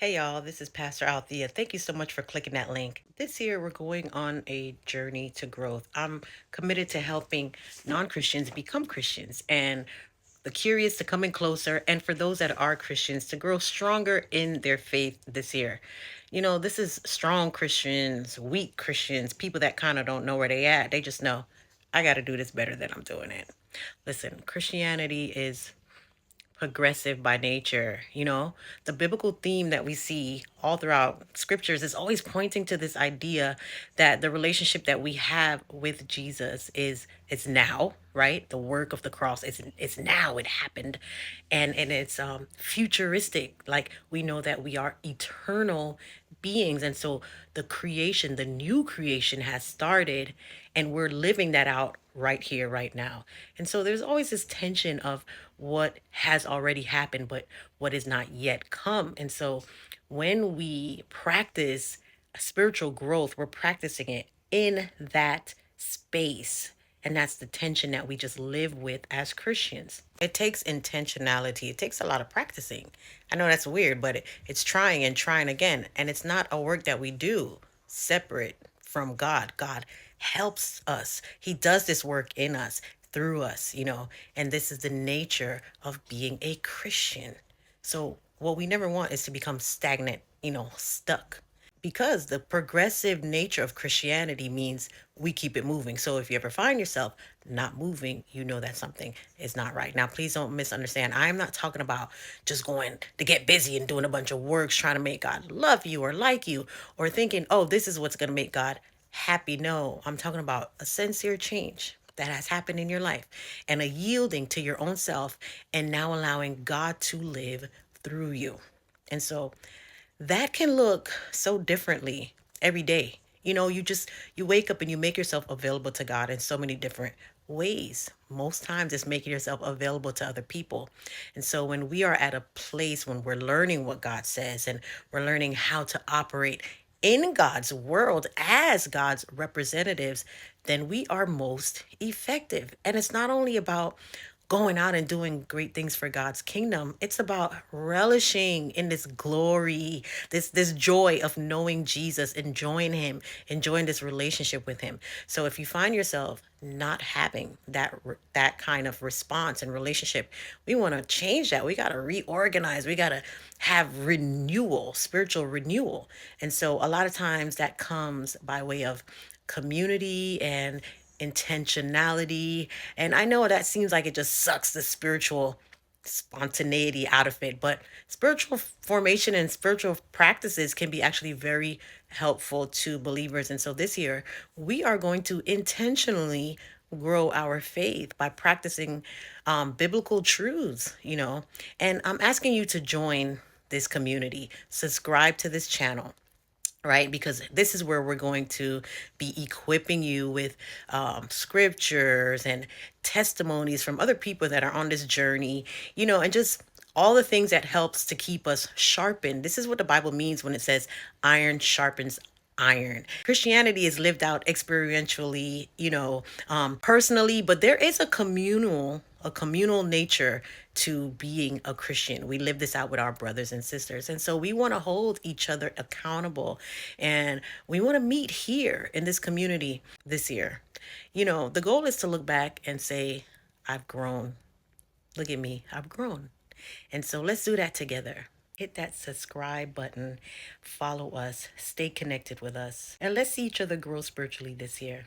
Hey y'all, this is Pastor Althea. Thank you so much for clicking that link. This year, we're going on a journey to growth. I'm committed to helping non Christians become Christians and the curious to come in closer, and for those that are Christians to grow stronger in their faith this year. This is strong Christians, weak Christians, people that kind of don't know where they at. They just know, I got to do this better than I'm doing it. Listen, Christianity is progressive by nature. The biblical theme that we see all throughout scriptures is always pointing to this idea that the relationship that we have with Jesus is now, right? The work of the cross is now, it happened. And it's futuristic. Like, we know that we are eternal beings, and so the new creation has started, and we're living that out right here, right now. And so there's always this tension of what has already happened, but what is not yet come. And so when we practice spiritual growth, we're practicing it in that space. And that's the tension that we just live with as Christians. It takes intentionality. It takes a lot of practicing. I know that's weird, but it's trying and trying again. And it's not a work that we do separate from God. God helps us. He does this work in us, through us. And this is the nature of being a Christian. So, what we never want is to become stagnant, stuck, because the progressive nature of Christianity means we keep it moving. So if you ever find yourself not moving, you know that something is not right. Now, please don't misunderstand. I'm not talking about just going to get busy and doing a bunch of works trying to make God love you or like you, or thinking, oh, this is what's going to make God happy. No, I'm talking about a sincere change that has happened in your life and a yielding to your own self, and now allowing God to live through you. And so that can look so differently every day. You wake up and you make yourself available to God in so many different ways. Most times it's making yourself available to other people. And so when we are at a place when we're learning what God says, and we're learning how to operate in God's world as God's representatives, then we are most effective. And it's not only about going out and doing great things for God's kingdom. It's about relishing in this glory, this joy of knowing Jesus, enjoying him, enjoying this relationship with him. So if you find yourself not having that kind of response and relationship, we want to change that. We got to reorganize. We got to have renewal, spiritual renewal. And so a lot of times that comes by way of community and intentionality. And I know that seems like it just sucks the spiritual spontaneity out of it, but spiritual formation and spiritual practices can be actually very helpful to believers. And so this year, we are going to intentionally grow our faith by practicing biblical truths. And I'm asking you to join this community, subscribe to this channel, right? Because this is where we're going to be equipping you with scriptures and testimonies from other people that are on this journey, and just all the things that helps to keep us sharpened. This is what the Bible means when it says iron sharpens iron. Christianity is lived out experientially, personally, but there is a communal nature to being a Christian. We live this out with our brothers and sisters. And so we want to hold each other accountable, and we want to meet here in this community this year. The goal is to look back and say, I've grown. Look at me, I've grown. And so let's do that together. Hit that subscribe button, follow us, stay connected with us, and let's see each other grow spiritually this year.